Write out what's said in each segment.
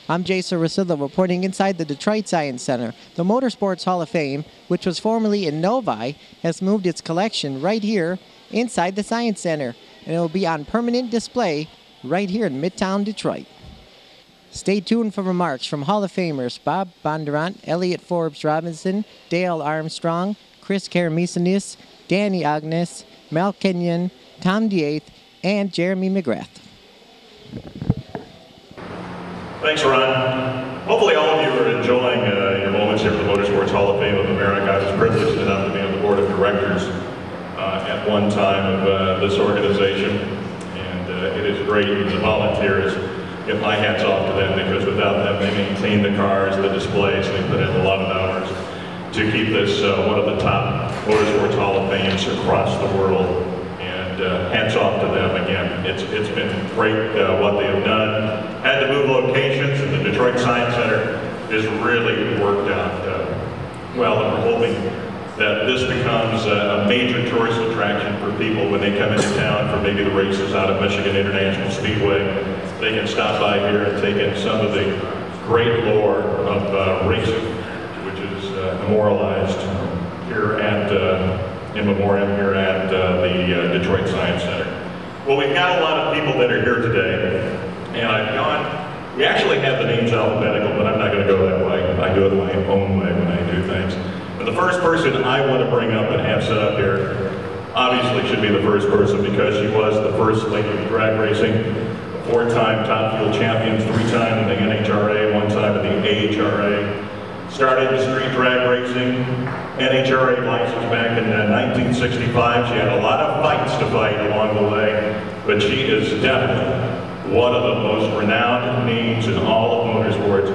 I'm Jason Rzucidlo reporting inside the Detroit Science Center. The Motorsports Hall of Fame, which was formerly in Novi, has moved its collection right here inside the Science Center, and it will be on permanent display right here in Midtown Detroit. Stay tuned for remarks from Hall of Famers Bob Bondurant, Elliott Forbes-Robinson, Dale Armstrong, Chris Karamesines, Danny Ongais, Mel Kenyon, Tom D'Eath, and Jeremy McGrath. Thanks, Ron. Hopefully all of you are enjoying your moments here at the Motorsports Hall of Fame of America. I was privileged enough to be on the board of directors at one time of this organization, and it is great. The volunteers, get my hats off to them, because without them, they maintain the cars, the displays, they put in a lot of hours to keep this one of the top Motorsports Hall of Fames across the world. Hats off to them again. It's been great what they have done. Had to move locations, and the Detroit Science Center has really worked out well, and we're hoping that this becomes a major tourist attraction for people when they come into town for maybe the races out of Michigan International Speedway. They can stop by here and take in some of the great lore of racing, which is memorialized here at in memoriam here at the Detroit Science Center. Well, we've got a lot of people that are here today, and we actually have the names alphabetical, but I'm not going to go that way. I do it my own way when I do things. But the first person I want to bring up and have set up here obviously should be the first person, because she was the first lady of drag racing, a four-time top fuel champion, three-time in the NHRA, one time in the AHRA. Started street drag racing, NHRA license back in 1965. She had a lot of fights to fight along the way, but she is definitely one of the most renowned names in all of motorsports.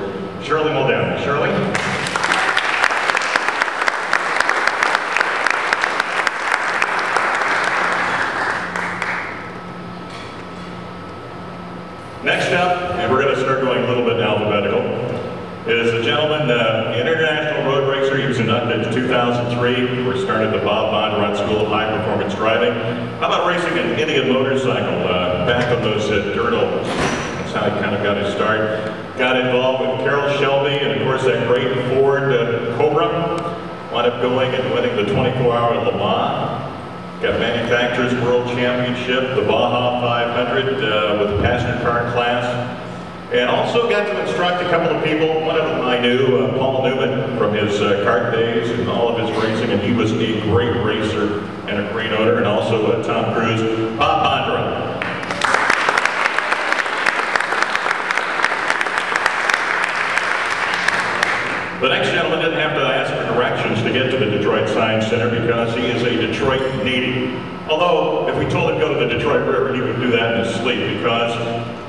Shirley Muldowney. Shirley? Next up, and we're going to start going a little bit alphabetical, is a gentleman, international road racer. He was inducted in 2003, where he started the Bob Bondurant School of High Performance Driving. How about racing an Indian motorcycle back on those dirt ovals? That's how he kind of got his start. Got involved with Carroll Shelby, and of course that great Ford Cobra. Wound up going and winning the 24-hour Le Mans. Got Manufacturers World Championship, the Baja 500 with the passenger car class. And also got to instruct a couple of people. One of them I knew, Paul Newman, from his kart days and all of his racing, and he was a great racer and a great owner. And also Tom Cruise, Bob Bondurant. The next gentleman didn't have to ask for directions to get to the Detroit Science Center, because he is a Detroit native. Although, if we told him to go to the Detroit River, he would do that in his sleep, because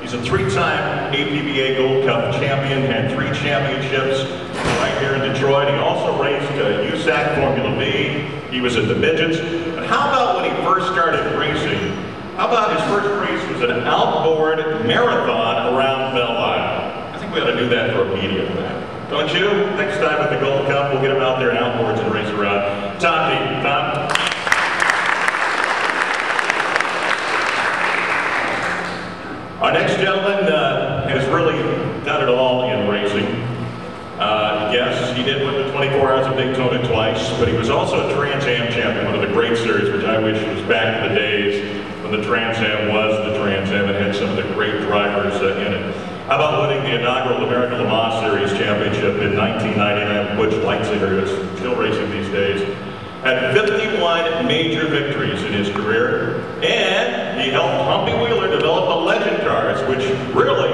he's a three-time APBA Gold Cup champion, had 3 championships right here in Detroit. He also raced USAC Formula V. He was at the midgets. But how about when he first started racing? How about his first race was an outboard marathon around Belle Isle? I think we ought to do that for a media thing. Don't you? Next time with the Gold Cup, we'll get him out there in outboards and race around. Tom D'Eath. Tom? Our next gentleman has really done it all in racing. Yes, he did win the 24 Hours of Daytona twice, but he was also a Trans Am champion, one of the great series, which I wish was back in the days when the Trans Am was the Trans Am and had some of the great drivers in it. How about winning the inaugural America Le Mans Series championship in 1999? Butch Leitzinger, who is still racing these days, had 51 major victories in his career, and he helped Humpy Wheeler develop a legend cars, which really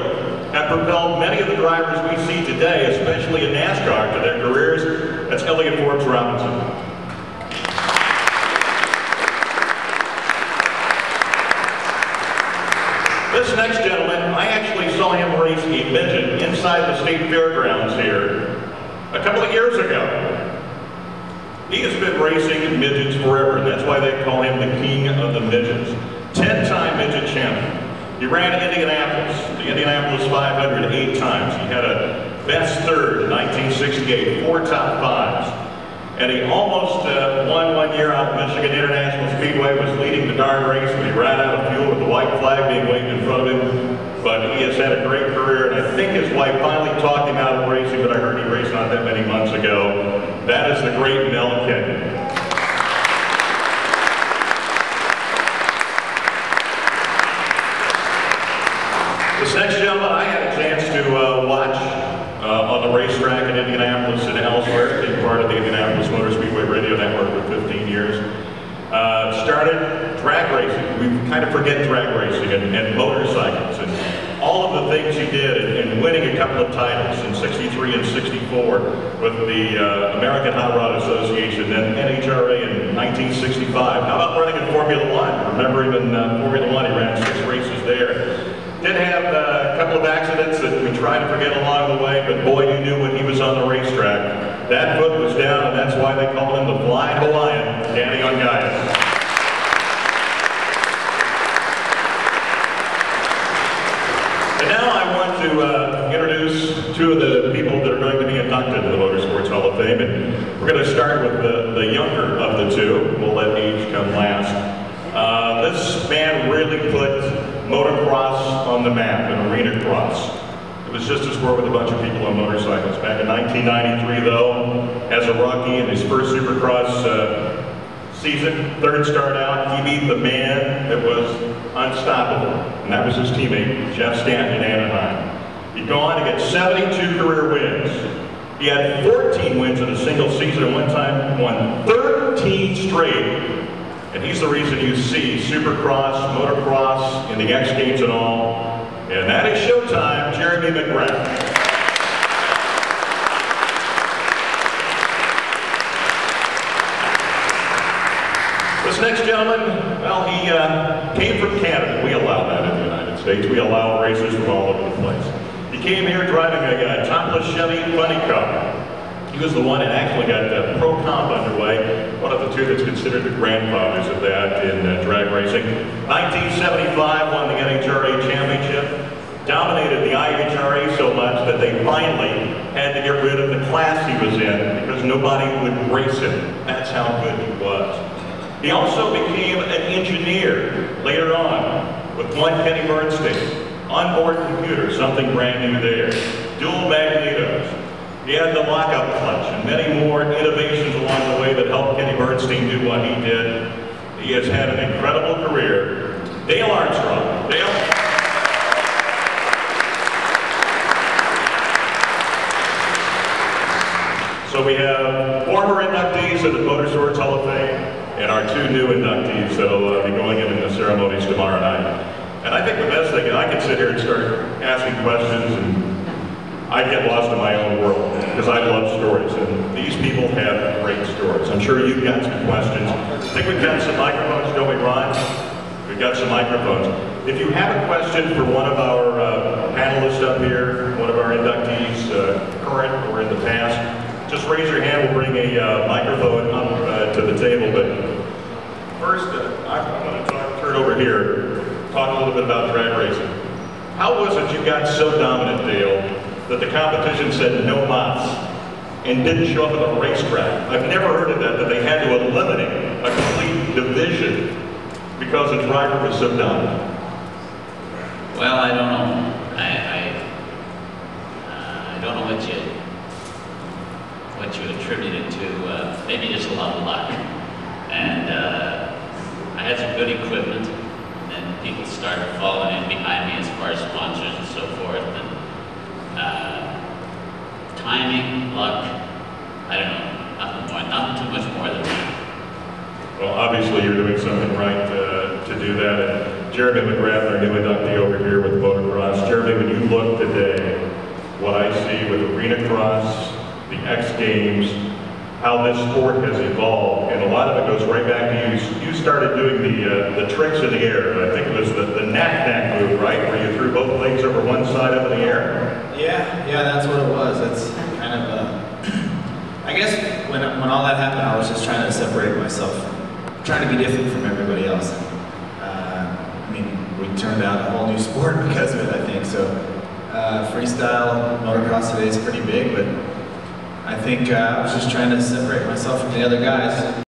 have propelled many of the drivers we see today, especially in NASCAR, to their careers. That's Elliott Forbes-Robinson. This next gentleman, I actually saw him race a midget inside the state fairgrounds here a couple of years ago. He has been racing midgets forever, and that's why they call him the king of the midgets. 10-time midget champion. He ran Indianapolis, the Indianapolis 500 8 times. He had a best third in 1968, 4 top 5s. And he almost won one year out of Michigan International Speedway, was leading the darn race when he ran out of fuel with the white flag being waved in front of him. but he has had a great career, and I think his wife finally talked him out of racing, but I heard he raced not that many months ago. That is the great Mel Kenyon. This next gentleman I had a chance to watch on the racetrack in Indianapolis and elsewhere. Being part of the Indianapolis Motor Speedway Radio Network for 15 years. Started drag racing. We kind of forget drag racing and motorcycles and all of the things he did in winning a couple of titles in '63 and '64 with the American Hot Rod Association and NHRA in 1965. How about running in Formula One? Remember him in Formula One, he ran 6 races there. Did have a couple of accidents that we try to forget along the way, but boy, you knew when he was on the racetrack. That foot was down, and that's why they called him the Flying Hawaiian, Danny Ongais. And now I want to introduce 2 of the people that are going to be inducted to the Motorsports Hall of Fame, and we're going to start with the younger of the 2. We'll let age come last. This man really put motocross on the map, and arena cross. It was just a sport with a bunch of people on motorcycles. Back in 1993, though, as a rookie in his first Supercross season, 3rd start out, he beat the man that was unstoppable, and that was his teammate, Jeff Stanton in Anaheim. He'd go on to get 72 career wins. He had 14 wins in a single season, and one time won 13 straight. And he's the reason you see Supercross, motocross, in the X Games and all. And that is showtime, Jeremy McGrath. This next gentleman, well, he came from Canada. We allow that in the United States. We allow racers from all over the place. He came here driving a topless Chevy funny car. He was the one that actually got Pro Comp underway, one of the 2 that's considered the grandfathers of that in drag racing. 1975 won the NHRA championship, dominated the IHRA so much that they finally had to get rid of the class he was in because nobody would race him. That's how good he was. He also became an engineer later on with one Kenny Bernstein. Onboard computer, something brand new there. Dual magnetos. He had the lockup clutch and many more innovations along the way that helped Kenny Bernstein do what he did. He has had an incredible career. Dale Armstrong. Dale? So we have former inductees of the Motorsports Hall of Fame and our 2 new inductees that will be going in the ceremonies tomorrow night. And I think the best thing, and I can sit here and start asking questions and I'd get lost in my own world because I love stories, and these people have great stories. I'm sure you've got some questions. I think we've got some microphones, don't we, Ron? We've got some microphones. If you have a question for one of our panelists up here, one of our inductees, current or in the past, just raise your hand. We'll bring a microphone up to the table. But first, I want to turn over here, talk a little bit about drag racing. How was it you got so dominant, Dale, that the competition said no mas and didn't show up at the racetrack? I've never heard of that they had to eliminate a complete division because a driver was so dominant. Well, I don't know. I don't know what you attribute it to. Maybe just a lot of luck. And I had some good equipment, and then people started falling in behind me as far as sponsors and so forth. And timing, luck, I don't know, nothing too much more than that. Well, obviously you're doing something right to do that. And Jeremy McGrath, our new inductee over here with motocross. Jeremy, when you look today, what I see with arena cross, the X Games, how this sport has evolved, and a lot of it goes right back to you. You started doing the tricks in the air. I think it was the knack-knack move, right? Where you threw both legs over one side up in the air. Yeah, that's what it was. It's kind of, I guess when all that happened, I was just trying to separate myself, trying to be different from everybody else. I mean, we turned out a whole new sport because of it, I think. So freestyle motocross today is pretty big, but I think I was just trying to separate myself from the other guys.